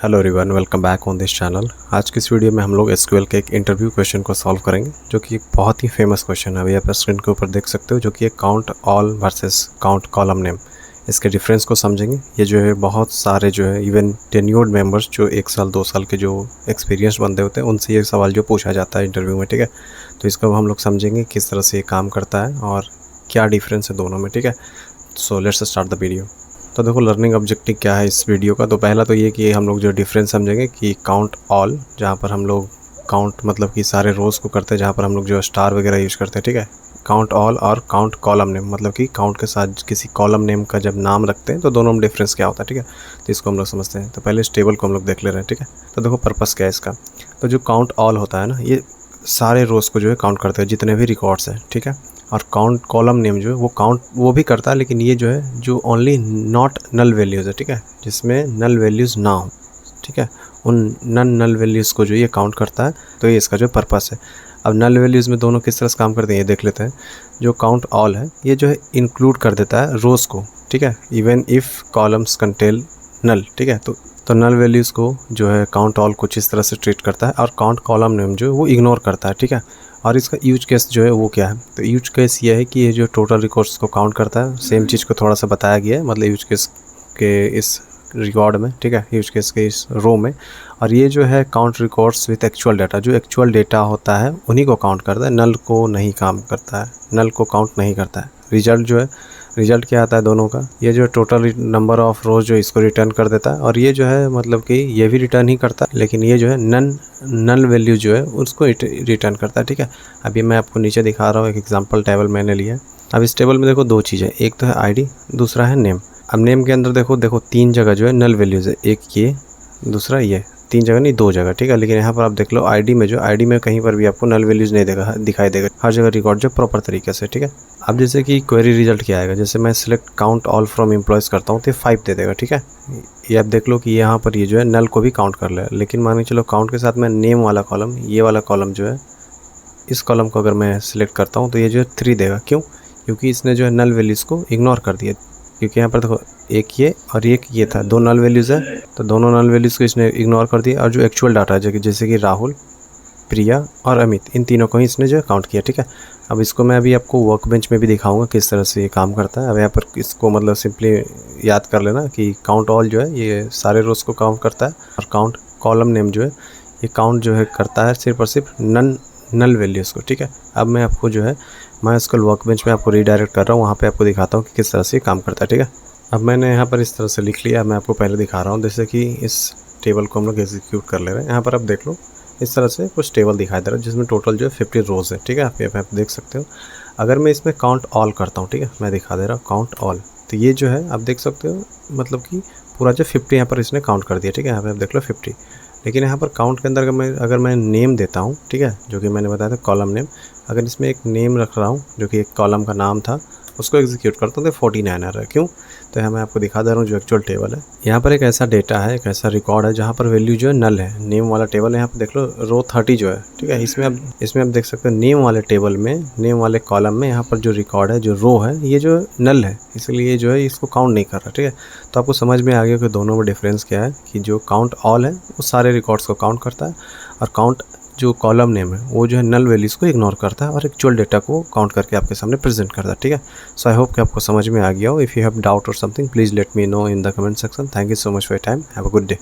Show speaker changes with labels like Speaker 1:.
Speaker 1: Hello everyone, welcome back on this channel. आज की इस वीडियो में हम लोग एसक्यूएल के एक इंटरव्यू क्वेश्चन को सॉल्व करेंगे, जो कि एक बहुत ही फेमस क्वेश्चन है। अभी आप स्क्रीन के ऊपर देख सकते हो, जो कि है count all versus count column name. इसके डिफरेंस को समझेंगे। ये जो है बहुत सारे जो है इवन टेन्योर्ड मेंबर्स जो 1 साल 2 साल के जो एक्सपीरियंस बंदे होते हैं, उनसे ये सवाल जो पूछा जाता है इंटरव्यू में, ठीक है। तो इसको हम लोग समझेंगे किस तरह से ये काम करता है और क्या डिफरेंस है दोनों में, ठीक है। So let's start the video. तो देखो, लर्निंग ऑब्जेक्टिव क्या है इस वीडियो का। तो पहला तो ये कि हम लोग जो डिफरेंस समझेंगे कि काउंट ऑल, जहाँ पर हम लोग काउंट मतलब कि सारे रोज़ को करते हैं, जहाँ पर हम लोग जो स्टार वगैरह यूज़ करते हैं, ठीक है। काउंट ऑल और काउंट कॉलम नेम, मतलब कि काउंट के साथ किसी कॉलम नेम का जब नाम रखते हैं तो दोनों में डिफरेंस क्या होता है, ठीक है। तो इसको हम लोग समझते हैं। तो पहले इस टेबल को हम लोग देख ले रहे हैं, ठीक है। तो देखो पर्पस क्या है इसका। तो जो काउंट ऑल होता है ना, ये सारे रोज़ को जो है काउंट करते हैं, जितने भी रिकॉर्ड्स हैं, ठीक है। और काउंट कॉलम नेम जो है वो काउंट वो भी करता है, लेकिन ये जो है जो ओनली नॉट नल वैल्यूज़ है, ठीक है, जिसमें नल वैल्यूज़ ना हो, ठीक है। उन नल वैल्यूज़ को जो ये काउंट करता है। तो ये इसका जो पर्पस है। अब नल वैल्यूज़ में दोनों किस तरह से काम करते हैं ये देख लेते हैं। जो काउंट ऑल है ये जो है इंक्लूड कर देता है रोज़ को, ठीक है, इवन इफ़ कॉलम्स कंटेन नल, ठीक है। तो नल वैल्यूज़ को जो है काउंट ऑल कुछ इस तरह से ट्रीट करता है, और काउंट कॉलम नेम जो है वो इग्नोर करता है, ठीक है। और इसका यूज केस जो है वो क्या है। तो यूज केस ये है कि ये जो टोटल रिकॉर्ड्स को काउंट करता है, सेम चीज़ को थोड़ा सा बताया गया है, मतलब यूज केस के इस रिकॉर्ड में, ठीक है, यूज केस के इस रो में। और ये जो है count records with actual data, जो एक्चुअल डेटा होता है उन्हीं को काउंट करता है, नल को नहीं काम करता है, नल को काउंट नहीं करता है। रिजल्ट जो है, रिजल्ट क्या आता है दोनों का, ये जो टोटल नंबर ऑफ रोज जो इसको रिटर्न कर देता है, और ये जो है मतलब कि ये भी रिटर्न ही करता है, लेकिन ये जो है नल वैल्यू जो है उसको रिटर्न करता है, ठीक है। अभी मैं आपको नीचे दिखा रहा हूँ, एक एग्जांपल टेबल मैंने लिया है। अब इस टेबल में देखो दो चीज़ें, एक तो है आईडी, दूसरा है नेम। अब नेम के अंदर देखो 3 जगह जो है नल वैल्यूज़ है, एक ये, दूसरा ये, 3 जगह नहीं 2 जगह, ठीक है। लेकिन यहाँ पर आप देख लो आईडी में, जो आईडी में कहीं पर भी आपको नल वैल्यूज़ नहीं दिखाई देगा, हर जगह रिकॉर्ड जो प्रॉपर तरीके से, ठीक है। अब जैसे कि क्वेरी रिजल्ट क्या आएगा, जैसे मैं select count all from employees करता हूँ तो 5 दे देगा, ठीक है। ये आप देख लो कि यहाँ पर ये जो है नल को भी काउंट कर ले, लेकिन मान के चलो काउंट के साथ मैं नेम वाला कॉलम, ये वाला कॉलम जो है, इस कॉलम को अगर मैं सिलेक्ट करता हूँ तो ये जो है 3 देगा। क्यों? क्योंकि इसने जो है नल वैल्यूज़ को इग्नोर कर दिया। क्योंकि यहाँ पर देखो एक ये और एक ये था, 2 नल वैल्यूज़ है, तो दोनों नल वैल्यूज़ को इसने इग्नोर कर दिया। और जो एक्चुअल डाटा है, जैसे कि राहुल, प्रिया और अमित, इन तीनों को ही इसने जो है काउंट किया, ठीक है। अब इसको मैं अभी आपको वर्क बेंच में भी दिखाऊंगा किस तरह से ये काम करता है। अब यहाँ पर इसको मतलब सिंपली याद कर लेना कि काउंट ऑल जो है ये सारे रोज़ को काउंट करता है, और काउंट कॉलम नेम जो है ये काउंट जो है करता है सिर्फ और सिर्फ नल वैल्यूज़ को, ठीक है। अब मैं आपको जो है, मैं इसको वर्क बेंच में आपको रीडायरेक्ट कर रहा हूँ, वहाँ पे आपको दिखाता हूँ कि किस तरह से काम करता है, ठीक है। अब मैंने यहाँ पर इस तरह से लिख लिया, मैं आपको पहले दिखा रहा हूँ। जैसे कि इस टेबल को हम लोग एग्जीक्यूट कर ले रहे हैं। यहाँ पर आप देख लो इस तरह से कुछ टेबल दिखाई दे रहा है, जिसमें टोटल जो है 50 रोज़ है, ठीक है। आप देख सकते हो। अगर मैं इसमें काउंट ऑल करता हूँ, ठीक है, मैं दिखा दे रहा हूँ काउंट ऑल, तो ये जो है आप देख सकते हो, मतलब कि पूरा जो 50 यहाँ पर इसने काउंट कर दिया, ठीक है। यहाँ पर आप देख लो 50। लेकिन यहाँ पर काउंट के अंदर अगर मैं नेम देता हूँ, ठीक है, जो कि मैंने बताया था कॉलम नेम, अगर इसमें एक नेम रख रहा हूँ जो कि एक कॉलम का नाम था, उसको एग्जीक्यूट करता हूँ तो 49 आ रहा है। क्यों? तो यहाँ मैं आपको दिखा दे रहा हूँ जो एक्चुअल टेबल है। यहाँ पर एक ऐसा डेटा है, एक ऐसा रिकॉर्ड है जहाँ पर वैल्यू जो है नल है। नेम वाला टेबल है, यहाँ पर देख लो रो 30 जो है, ठीक है। इसमें आप देख सकते हो नेम वाले टेबल में, नेम वाले कॉलम में यहाँ पर जो रिकॉर्ड है, जो रो है, ये जो नल है, इसलिए जो है इसको काउंट नहीं कर रहा, ठीक है। तो आपको समझ में आ गया कि दोनों में डिफरेंस क्या है, कि जो काउंट ऑल है वो सारे रिकॉर्ड्स को काउंट करता है, और काउंट जो कॉलम नेम है वो जो है नल वैल्यूज़ को इग्नोर करता है और एक्चुअल डेटा को काउंट करके आपके सामने प्रेजेंट करता है, ठीक है। सो आई होप कि आपको समझ में आ गया हो। इफ़ यू हैव डाउट और something, please let me know in the comment section. Thank you so much for your time. Have a good day.